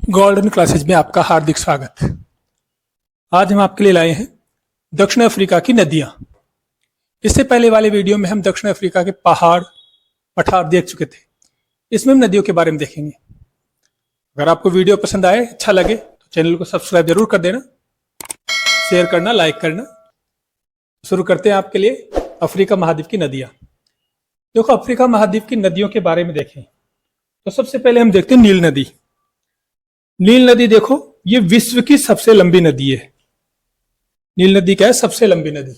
Golden classes में आपका हार्दिक स्वागत। आज हम आपके लिए लाए हैं दक्षिण अफ्रीका की नदियां। इससे पहले वाले वीडियो में हम दक्षिण अफ्रीका के पहाड़ पठार देख चुके थे। इसमें हम नदियों के बारे में देखेंगे। अगर आपको वीडियो पसंद आए, अच्छा लगे तो चैनल को सब्सक्राइब जरूर कर देना, शेयर करना, लाइक करना। शुरू करते हैं आपके लिए अफ्रीका महाद्वीप की नदियां। देखो, अफ्रीका महाद्वीप की नदियों के बारे में देखें तो सबसे पहले हम देखते हैं नील नदी। नील नदी देखो, ये विश्व की सबसे लंबी नदी है। नील नदी क्या है? सबसे लंबी नदी।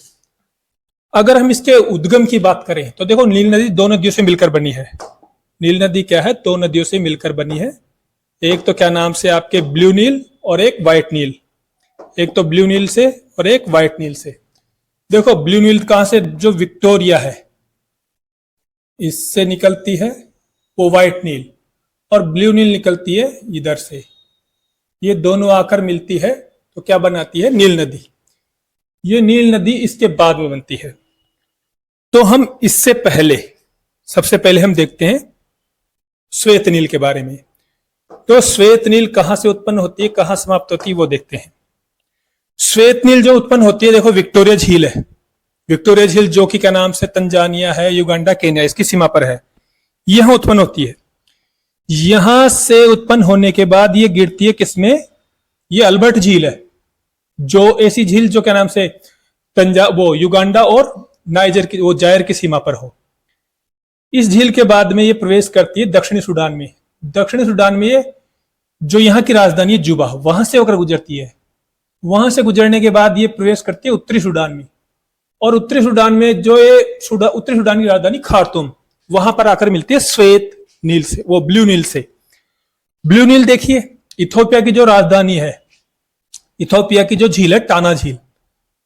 अगर हम इसके उद्गम की बात करें तो देखो, नील नदी दो नदियों से मिलकर बनी है। नील नदी क्या है? दो नदियों से मिलकर बनी है। एक तो क्या नाम से आपके ब्लू नील और एक व्हाइट नील। एक तो ब्लू नील से और एक व्हाइट नील से। देखो, ब्लू नील कहां से? जो विक्टोरिया है इससे निकलती है वो व्हाइट नील, और ब्लू नील निकलती है इधर से। ये दोनों आकर मिलती है तो क्या बनाती है? नील नदी। ये नील नदी इसके बाद में बनती है। तो हम इससे पहले सबसे पहले हम देखते हैं श्वेत नील के बारे में। तो श्वेत नील कहां से उत्पन्न होती है, कहां समाप्त होती है, वो देखते हैं। श्वेत नील जो उत्पन्न होती है, देखो विक्टोरिया झील है। विक्टोरिया झील जो कि क्या नाम से तंजानिया है, युगांडा, केन्या, इसकी सीमा पर है। यहां उत्पन्न होती है। यहां से उत्पन्न होने के बाद ये गिरती है किसमें? ये अल्बर्ट झील है, जो ऐसी झील जो क्या नाम से वो युगांडा और नाइजर की, वो जायर की सीमा पर हो। इस झील के बाद में ये प्रवेश करती है दक्षिणी सूडान में। दक्षिणी सूडान में ये जो यहाँ की राजधानी है जुबा, वहां से होकर गुजरती है। वहां से गुजरने के बाद ये प्रवेश करती है उत्तरी सूडान में, और उत्तरी सूडान में जो ये उत्तरी सूडान की राजधानी खार्तूम, वहां पर आकर मिलती है श्वेत नील से, वो ब्लू नील से। ब्लू नील देखिए, इथोपिया की जो राजधानी है, इथोपिया की जो झील है टाना झील,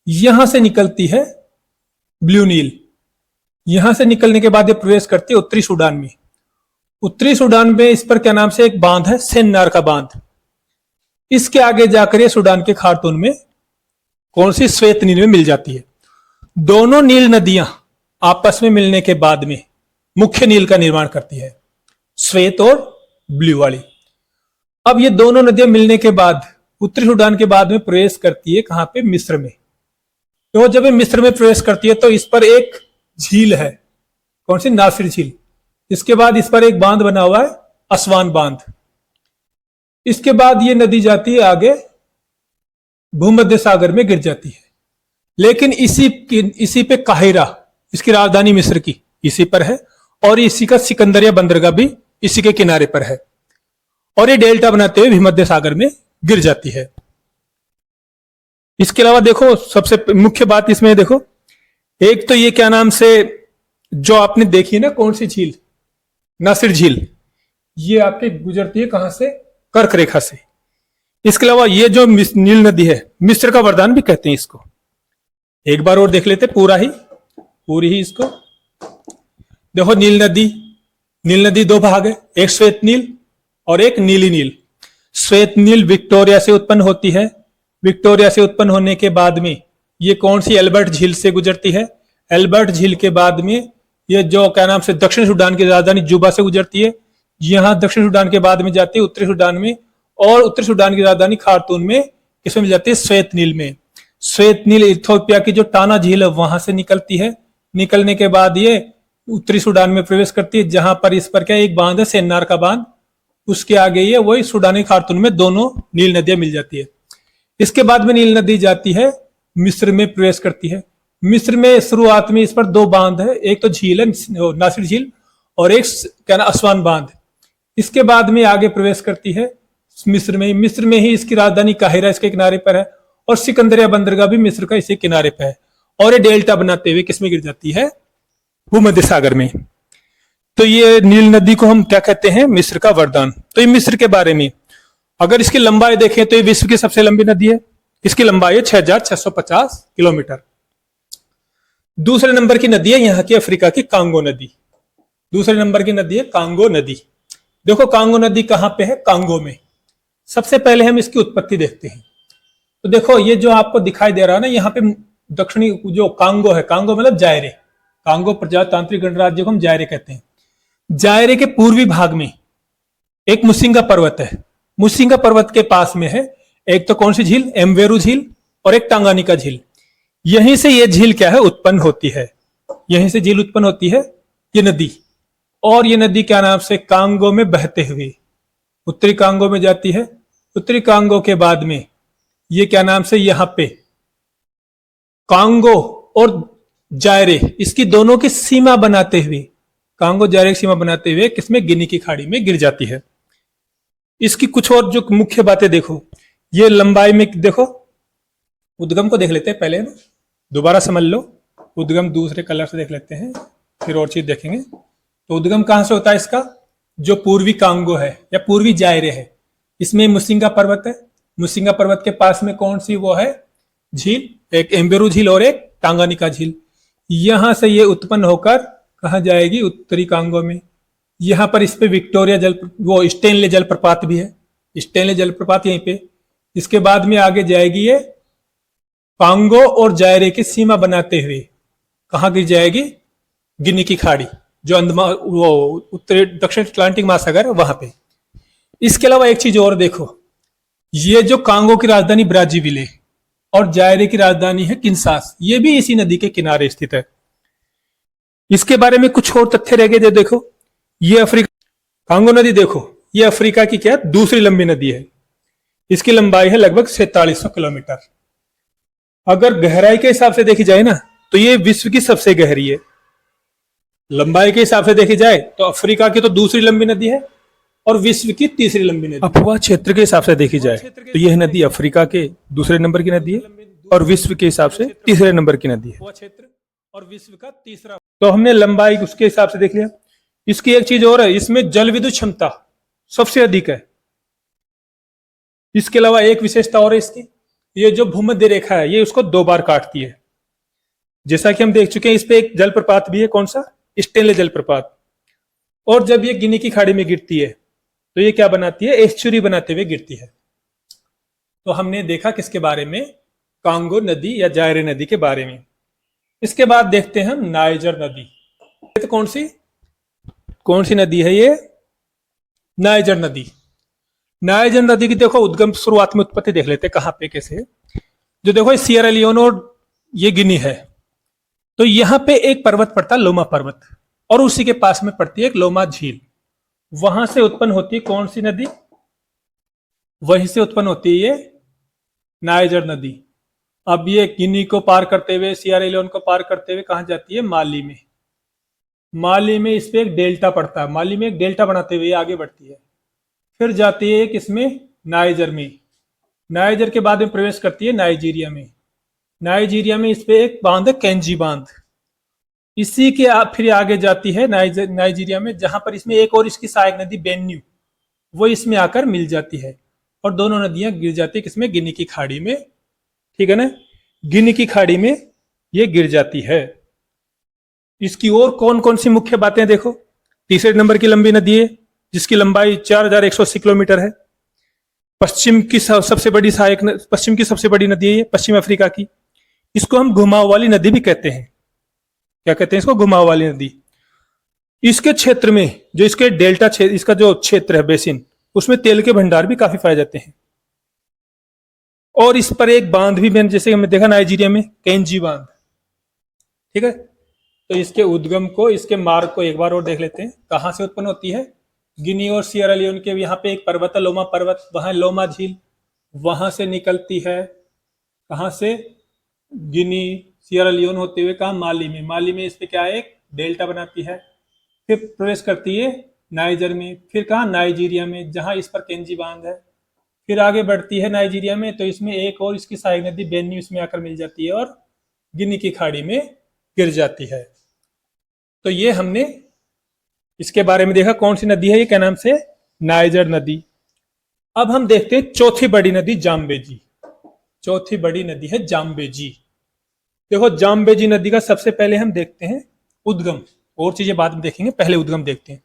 यहां से निकलती है ब्लू नील। यहां से निकलने के बाद ये प्रवेश करती है उत्तरी सूडान में। उत्तरी सूडान में इस पर क्या नाम से एक बांध है, सेन्नार का बांध। इसके आगे जाकर ये सूडान के खार्तूम में कौन सी? श्वेत नील में मिल जाती है। दोनों नील नदियां आपस में मिलने के बाद में मुख्य नील का निर्माण करती है, श्वेत और ब्लू वाली। अब ये दोनों नदियां मिलने के बाद उत्तरी सूडान के बाद में प्रवेश करती है कहां पे? मिस्र में। तो जब ये मिस्र में प्रवेश करती है तो इस पर एक झील है, कौन सी? नासिर झील। इसके बाद इस पर एक बांध बना हुआ है, असवान बांध। इसके बाद ये नदी जाती है आगे भूमध्य सागर में गिर जाती है। लेकिन इसी पे काहिरा, इसकी राजधानी मिस्र की इसी पर है, और इसी का सिकंदरिया बंदरगाह भी इसी के किनारे पर है, और ये डेल्टा बनाते हुए भूमध्य सागर में गिर जाती है। इसके अलावा देखो, सबसे मुख्य बात इसमें देखो, एक तो ये क्या नाम से जो आपने देखी ना, कौन सी झील? नासिर झील। ये आपके गुजरती है कहां से? कर्क रेखा से। इसके अलावा ये जो नील नदी है, मिस्र का वरदान भी कहते हैं इसको। एक बार और देख लेते पूरी ही इसको। देखो, नील नदी दो भाग है, एक श्वेत नील और एक नीली नील। श्वेत नील विक्टोरिया से उत्पन्न होती है। विक्टोरिया से उत्पन्न होने के बाद में ये कौन सी? एल्बर्ट झील से गुजरती है। एल्बर्ट झील के बाद में ये जो क्या नाम से दक्षिण सूडान की राजधानी जुबा से गुजरती है। यहां दक्षिण सूडान के बाद में जाती है उत्तरी सूडान में, और उत्तरी सूडान की राजधानी खार्तूम में किसमें मिल जाती है? श्वेत नील में। श्वेत नील इथोपिया की जो टाना झील है वहां से निकलती है। निकलने के बाद ये उत्तरी सूडान में प्रवेश करती है, जहां पर इस पर क्या एक बांध है, सेन्नार का बांध। उसके आगे ये वही सूडानी खार्तूम में दोनों नील नदियां मिल जाती है। इसके बाद में नील नदी जाती है मिस्र में प्रवेश करती है। मिस्र में शुरुआत में इस पर दो बांध है, एक तो झील है नासिर झील, और एक क्या ना असवान बांध। इसके बाद में आगे प्रवेश करती है मिस्र में। मिस्र में ही इसकी राजधानी काहिरा इसके किनारे पर है, और सिकंदरिया बंदरगाह भी मिस्र का इसी किनारे पर है, और ये डेल्टा बनाते हुए किसमें गिर जाती है? भूमध्य सागर में। तो ये नील नदी को हम क्या कहते हैं? मिस्र का वरदान। तो ये मिस्र के बारे में अगर इसकी लंबाई देखें तो ये विश्व की सबसे लंबी नदी है। इसकी लंबाई है 6650 किलोमीटर। दूसरे नंबर की नदी है यहाँ की अफ्रीका की कांगो नदी। दूसरे नंबर की नदी है कांगो नदी। देखो, कांगो नदी कहां पे है? कांगो में। सबसे पहले हम इसकी उत्पत्ति देखते हैं। तो देखो, ये जो आपको दिखाई दे रहा है ना, यहाँ पे दक्षिणी जो कांगो है, कांगो मतलब जायरे, कांगो प्रजातांत्रिक गणराज्य को हम जायरे कहते हैं। जायरे के पूर्वी भाग में एक मुसिंगा पर्वत है, मुसिंगा पर्वत के पास में है। एक तो कौन सी झील, एम्बेरू झील, और एक टांगानिका झील। यहीं से ये झील क्या है, उत्पन्न होती है। यहीं से झील उत्पन्न होती है, ये नदी। और ये नदी क्या नाम से, कांगो में बहते हुए उत्तरी कांगो में जाती है। उत्तरी कांगो के बाद में ये क्या नाम से, यहां पे कांगो और जायरे, इसकी दोनों की सीमा बनाते हुए, कांगो जायरे की सीमा बनाते हुए किसमें, गिनी की खाड़ी में गिर जाती है। इसकी कुछ और जो मुख्य बातें देखो, ये लंबाई में देखो, उद्गम को देख लेते हैं पहले ना, दोबारा समझ लो। उद्गम दूसरे कलर से देख लेते हैं, फिर और चीज देखेंगे। तो उद्गम कहां से होता है इसका, जो पूर्वी कांगो है या पूर्वी जायरे है, इसमें मुसिंगा पर्वत है। मुसिंगा पर्वत के पास में कौन सी वो है झील, एक एम्बेरू झील और एक टांगानिका झील। यहां से ये उत्पन्न होकर कहा जाएगी, उत्तरी कांगो में। यहां पर इस पे विक्टोरिया जल, वो स्टेनले जलप्रपात भी है, स्टेनले जलप्रपात यहीं पे। इसके बाद में आगे जाएगी ये कांगो और जायरे की सीमा बनाते हुए, कहां गिर जाएगी, गिनी की खाड़ी, जो अंदमान, वो उत्तरी दक्षिण अटलांटिक महासागर है वहां पे। इसके अलावा एक चीज और देखो, ये जो कांगो की राजधानी ब्राजीविले और जायरे की राजधानी है किन्सास, ये भी इसी नदी के किनारे स्थित है। इसके बारे में कुछ और तथ्य रह गए, देखो ये अफ्रीका, कांगो नदी देखो, ये अफ्रीका की क्या दूसरी लंबी नदी है। इसकी लंबाई है लगभग 4700 किलोमीटर। अगर गहराई के हिसाब से देखी जाए ना, तो ये विश्व की सबसे गहरी है। लंबाई के हिसाब से देखी जाए तो अफ्रीका की तो दूसरी लंबी नदी है और विश्व की तीसरी लंबी नदी। अफवाह क्षेत्र के हिसाब से देखी जाए तो यह नदी अफ्रीका के दूसरे नंबर की नदी है और विश्व के हिसाब से तीसरे नंबर की नदी है। क्षेत्र और विश्व का तीसरा। तो हमने लंबाई उसके हिसाब से देख लिया। इसकी एक चीज और है, इसमें जल विद्युत क्षमता सबसे अधिक है। इसके अलावा एक विशेषता और है इसकी, ये जो भूमध्य रेखा है ये उसको 2 बार काटती है। जैसा कि हम देख चुके हैं, इस पे एक जलप्रपात भी है, कौन सा, स्टेनले जलप्रपात। और जब ये गिनी की खाड़ी में गिरती है तो ये क्या बनाती है, एस्चुरी बनाते हुए गिरती है। तो हमने देखा किसके बारे में, कांगो नदी या जायरे नदी के बारे में। इसके बाद देखते हैं हम नाइजर नदी। तो कौन सी नदी है ये, नाइजर नदी। नाइजर नदी की देखो उद्गम, शुरुआत में उत्पत्ति देख लेते हैं कहां पे कैसे। जो देखो सियरा लियोन और ये गिनी है, तो यहां पे एक पर्वत पड़ता है, लोमा पर्वत, और उसी के पास में पड़ती है एक लोमा झील। वहां से उत्पन्न होती है कौन सी नदी, वहीं से उत्पन्न होती है ये नाइजर नदी। अब ये गिनी को पार करते हुए, सियरा लियोन को पार करते हुए कहां जाती है, माली में। माली में इस पे एक डेल्टा पड़ता है, माली में एक डेल्टा बनाते हुए आगे बढ़ती है। फिर जाती है किसमें, नाइजर में। नाइजर के बाद में प्रवेश करती है नाइजीरिया में। नाइजीरिया में इस पे एक बांध है, केंजी बांध। इसी के फिर आगे जाती है नाइजीरिया में, जहां पर इसमें एक और इसकी सहायक नदी बेन्यू, वो इसमें आकर मिल जाती है और दोनों नदियां गिर जाती है किसमें, गिनी की खाड़ी में। ठीक है ना, गिनी की खाड़ी में ये गिर जाती है। इसकी और कौन कौन सी मुख्य बातें देखो। तीसरे नंबर की लंबी नदी है जिसकी लंबाई 4180 किलोमीटर है। पश्चिम की सबसे बड़ी नदी है ये, पश्चिम अफ्रीका की। इसको हम घुमाव वाली नदी भी कहते हैं। क्या कहते हैं इसको, घुमाव वाली नदी। इसके क्षेत्र में जो इसके डेल्टा क्षेत्र, इसका जो क्षेत्र है बेसिन, उसमें तेल के भंडार भी काफी पाए जाते हैं। और इस पर एक बांध भी मैंने, जैसे हमने देखा नाइजीरिया में, केंजी बांध। ठीक है, तो इसके उद्गम को, इसके मार्ग को एक बार और देख लेते हैं। कहां से उत्पन्न होती है, गिनी और सियरा लियोन के यहाँ पे एक पर्वत है, लोमा पर्वत, वहां लोमा झील, वहां से निकलती है। कहां से, गिनी सियरा लियोन होते हुए कहा, माली में। माली में इस पे क्या है, एक डेल्टा बनाती है। फिर प्रवेश करती है नाइजर में। फिर कहा, नाइजीरिया में, जहां इस पर केंजी बांध है। फिर आगे बढ़ती है नाइजीरिया में, तो इसमें एक और इसकी सहायक नदी बेन्यू इसमें आकर मिल जाती है और गिनी की खाड़ी में गिर जाती है। तो ये हमने इसके बारे में देखा, कौन सी नदी है ये, क्या नाम से, नाइजर नदी। अब हम देखते हैं चौथी बड़ी नदी, जाम्बेजी। चौथी बड़ी नदी है जाम्बेजी। देखो जाम्बेजी नदी का सबसे पहले हम देखते हैं उद्गम, और चीजें बाद में देखेंगे, पहले उद्गम देखते हैं।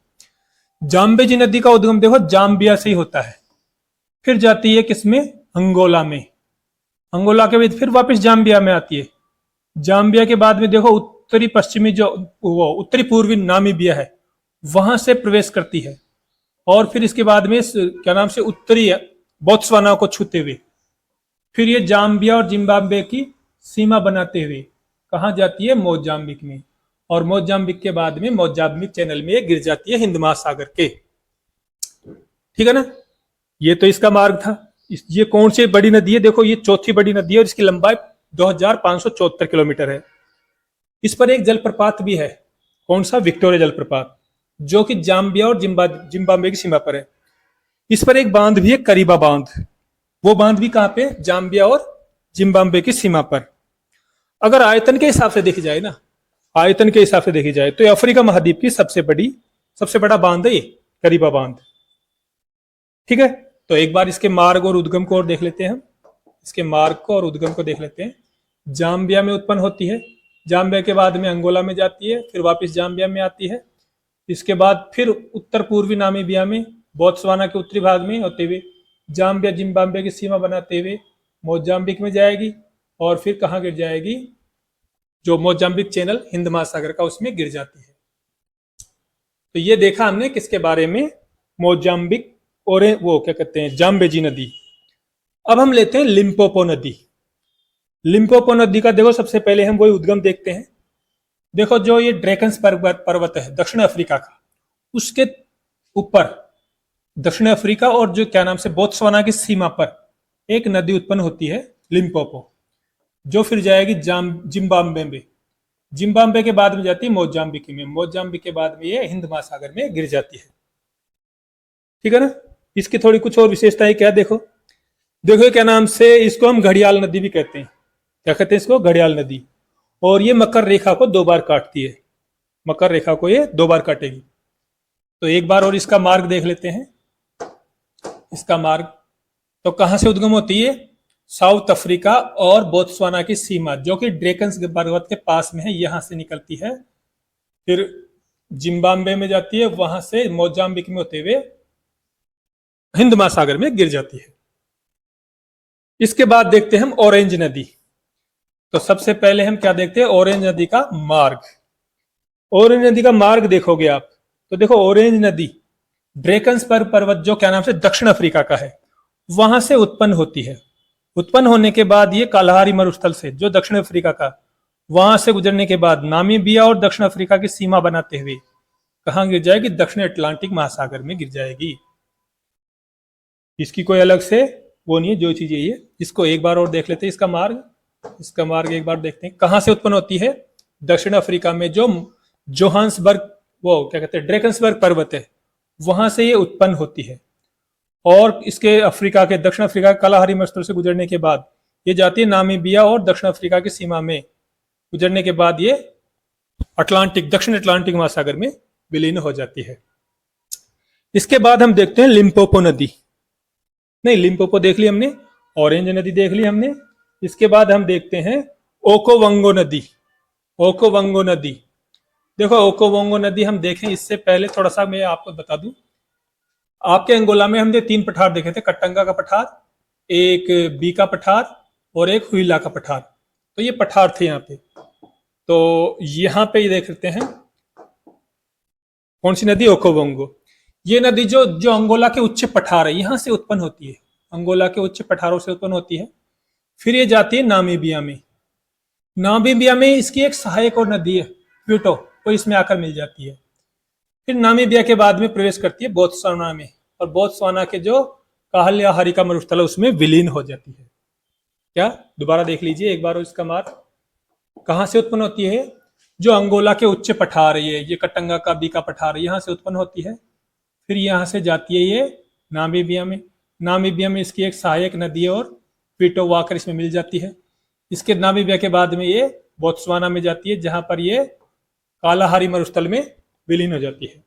जाम्बेजी नदी का उद्गम देखो जाम्बिया से ही होता है, फिर जाती है किसमें, अंगोला में। अंगोला के बाद फिर वापस जाम्बिया में आती है। जाम्बिया के बाद में देखो उत्तरी पश्चिमी, जो वो उत्तरी पूर्वी नामीबिया है, वहां से प्रवेश करती है और फिर इसके बाद में क्या नाम से उत्तरी बोत्सवाना को छूते हुए फिर ये जाम्बिया और जिम्बाब्वे की सीमा बनाते हुए कहाँ जाती है, मोजाम्बिक में। और मोजाम्बिक के बाद में मोजाम्बिक चैनल में ये गिर जाती है हिंद महासागर के। ठीक है ना, ये तो इसका मार्ग था। ये कौन सी बड़ी नदी है, देखो ये चौथी बड़ी नदी है और इसकी लंबाई 2574 किलोमीटर है। इस पर एक जलप्रपात भी है, कौन सा, विक्टोरिया जलप्रपात, जो कि जाम्बिया और जिम्बाब्वे की सीमा पर है। इस पर एक बांध भी है, करीबा बांध। वो बांध भी कहां पे, जाम्बिया और जिम्बाब्वे की सीमा पर। अगर आयतन के हिसाब से देखी जाए ना, आयतन के हिसाब से देखी जाए तो अफ्रीका महाद्वीप की सबसे बड़ा बांध है ये करीबा बांध। ठीक है, तो एक बार इसके मार्ग और उद्गम को और देख लेते हैं हम। इसके मार्ग को और उद्गम को देख लेते हैं। जाम्बिया में उत्पन्न होती है, जाम्बिया के बाद में अंगोला में जाती है, फिर वापस जाम्बिया में आती है। इसके बाद फिर उत्तर पूर्वी नामीबिया में बोत्सवाना के उत्तरी भाग में होते हुए जाम्बिया जिम्बाब्वे की सीमा बनाते हुए मोजाम्बिक में जाएगी और फिर कहाँ गिर जाएगी, जो मोजाम्बिक चैनल हिंद महासागर का उसमें गिर जाती है। तो ये देखा हमने किसके बारे में, मोजाम्बिक और वो क्या कहते हैं, जाम्बेजी नदी। अब हम लेते हैं लिम्पोपो नदी। लिम्पोपो नदी का देखो सबसे पहले हम वही उद्गम देखते हैं। देखो जो ये ड्रैकन्स पर्वत है दक्षिण अफ्रीका का, उसके ऊपर दक्षिण अफ्रीका और जो क्या नाम से बोत्सवाना की सीमा पर एक नदी उत्पन्न होती है लिम्पोपो, जो फिर जाएगी जिम्बाब्वे में। जिम्बाब्वे के बाद में जाती है मोजाम्बिक में, मोजाम्बिक के बाद में ये हिंद महासागर में गिर जाती है। ठीक है ना, इसकी थोड़ी कुछ और विशेषताएं क्या, देखो क्या नाम से, इसको हम घड़ियाल नदी भी कहते हैं। क्या कहते हैं इसको, घड़ियाल नदी। और ये मकर रेखा को 2 बार काटती है, मकर रेखा को ये 2 बार काटेगी। तो एक बार और इसका मार्ग देख लेते हैं। इसका मार्ग तो कहां से उद्गम होती है, साउथ अफ्रीका और बोत्सवाना की सीमा, जो कि ड्रैकन्स पर्वत के पास में है, यहां से निकलती है, फिर जिम्बाब्वे में जाती है, वहां से मोजाम्बिक में होते हुए हिंद महासागर में गिर जाती है। इसके बाद देखते हैं हम ऑरेंज नदी। तो सबसे पहले हम क्या देखते हैं, ऑरेंज नदी का मार्ग। ऑरेंज नदी का मार्ग देखोगे आप तो देखो ऑरेंज नदी ड्रैकन्स पर्वत जो क्या नाम से दक्षिण अफ्रीका का है, वहां से उत्पन्न होती है। उत्पन्न होने के बाद ये कालाहारी मरुस्थल से जो दक्षिण अफ्रीका का, वहां से गुजरने के बाद नामीबिया और दक्षिण अफ्रीका की सीमा बनाते हुए कहां गिर जाएगी, दक्षिण अटलांटिक महासागर में गिर जाएगी। इसकी कोई अलग से वो नहीं है, जो चीज यही है। इसको एक बार और देख लेते हैं, इसका मार्ग एक बार देखते हैं। कहां से उत्पन्न होती है, दक्षिण अफ्रीका में जो जोहान्सबर्ग, वो क्या कहते हैं, ड्रैकन्सबर्ग पर्वत है, वहां से ये उत्पन्न होती है। और इसके अफ्रीका के, दक्षिण अफ्रीका के कालाहारी मरुस्थल से गुजरने के बाद ये जाती है नामीबिया और दक्षिण अफ्रीका की सीमा में गुजरने के बाद ये दक्षिण अटलांटिक महासागर में विलीन हो जाती है। इसके बाद हम देखते हैं लिम्पोपो नदी। नहीं, लिम्पोपो देख ली हमने, ऑरेंज नदी देख ली हमने। इसके बाद हम देखते हैं ओकोवंगो नदी। ओकोवंगो नदी, देखो ओकोवंगो नदी हम देखें इससे पहले थोड़ा सा मैं आपको बता दूं, आपके अंगोला में हमने 3 पठार देखे थे, कट्टंगा का पठार, एक बीका पठार और एक हुइला का पठार। तो ये पठार थे यहाँ पे। तो यहाँ पे ये देख लेते हैं कौन सी नदी, ओकोवंगो। ये नदी जो अंगोला के उच्च पठार है, यहां से उत्पन्न होती है, अंगोला के उच्च पठारों से उत्पन्न होती है। फिर ये जाती है नामीबिया में। नामीबिया में इसकी एक सहायक और नदी है क्विटो, वो इसमें आकर मिल जाती है। फिर नामीबिया के बाद में प्रवेश करती है बोत्सवाना में, और बोत्सवाना के जो कालाहारी का मरुस्थल है उसमें विलीन हो जाती है। क्या, दोबारा देख लीजिए एक बार इसका मार्ग। कहां से उत्पन्न होती है, जो अंगोला के उच्च पठार है, ये कट्टंगा का बीका पठार है, यहां से उत्पन्न होती है। फिर यहां से जाती है ये नामीबिया में। नामीबिया में इसकी एक सहायक नदी है और क्विटो वाकर इसमें मिल जाती है। इसके नामीबिया के बाद में ये बोत्सवाना में जाती है, जहां पर ये कालाहारी मरुस्थल में विलीन हो जाती है।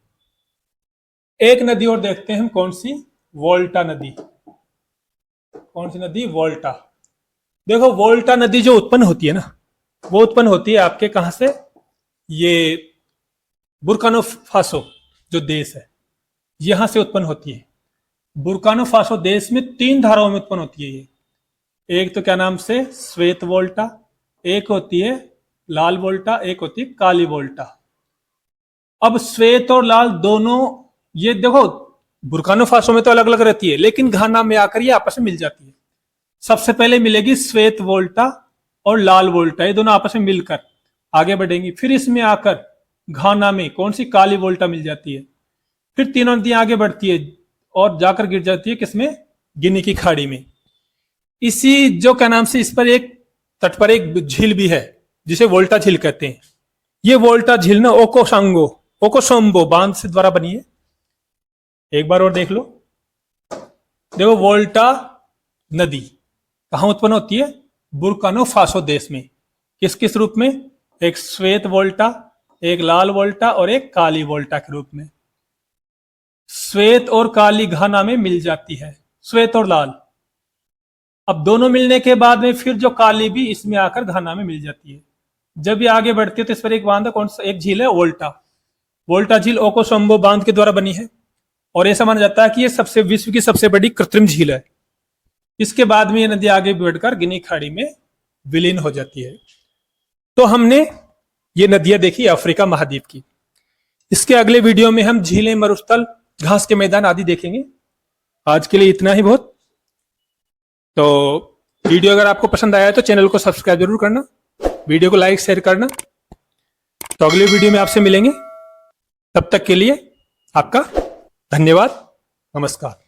एक नदी और देखते हैं हम, कौन सी, वोल्टा नदी। कौन सी नदी, वोल्टा। देखो वोल्टा नदी जो उत्पन्न होती है ना, वो उत्पन्न होती है आपके कहां से, ये बुर्किना फासो जो देश है, यहां से उत्पन्न होती है। बुर्किना फासो देश में 3 धाराओं में उत्पन्न होती है ये। एक तो क्या नाम से श्वेत वोल्टा, एक होती है लाल वोल्टा, एक होती है काली वोल्टा। अब श्वेत और लाल दोनों, ये देखो बुर्किना फासो में तो अलग अलग रहती है, लेकिन घाना में आकर ये आपस में मिल जाती है। सबसे पहले मिलेगी श्वेत वोल्टा और लाल वोल्टा, ये दोनों आपस में मिलकर आगे बढ़ेंगी। फिर इसमें आकर घाना में कौन सी, काली वोल्टा मिल जाती है। फिर तीनों नदियां आगे बढ़ती है और जाकर गिर जाती है किसमें, गिनी की खाड़ी में। इसी जो क्या नाम से, इस पर एक तट पर एक झील भी है जिसे वोल्टा झील कहते हैं। ये वोल्टा झील ना ओकोसोम्बो बांध से द्वारा बनी है। एक बार और देख लो, देखो वोल्टा नदी कहां उत्पन्न होती है, बुर्किना फासो देश में। किस किस रूप में, एक श्वेत वोल्टा, एक लाल वोल्टा और एक काली वोल्टा के रूप में। श्वेत और काली घाना में मिल जाती है, श्वेत और लाल। अब दोनों मिलने के बाद में फिर जो काली भी इसमें आकर घाना में मिल जाती है। जब ये आगे बढ़ती है तो इस पर एक बांध है, कौन सा, एक झील है वोल्टा झील ओकोसोम्बो बांध के द्वारा बनी है। और ऐसा माना जाता है कि ये विश्व की सबसे बड़ी कृत्रिम झील है। इसके बाद में ये नदी आगे बढ़कर गिनी खाड़ी में विलीन हो जाती है। तो हमने ये नदियां देखी अफ्रीका महाद्वीप की। इसके अगले वीडियो में हम झीलें, मरुस्थल, घास के मैदान आदि देखेंगे। आज के लिए इतना ही बहुत। तो वीडियो अगर आपको पसंद आया तो चैनल को सब्सक्राइब जरूर करना, वीडियो को लाइक शेयर करना। तो अगले वीडियो में आपसे मिलेंगे, तब तक के लिए आपका धन्यवाद, नमस्कार।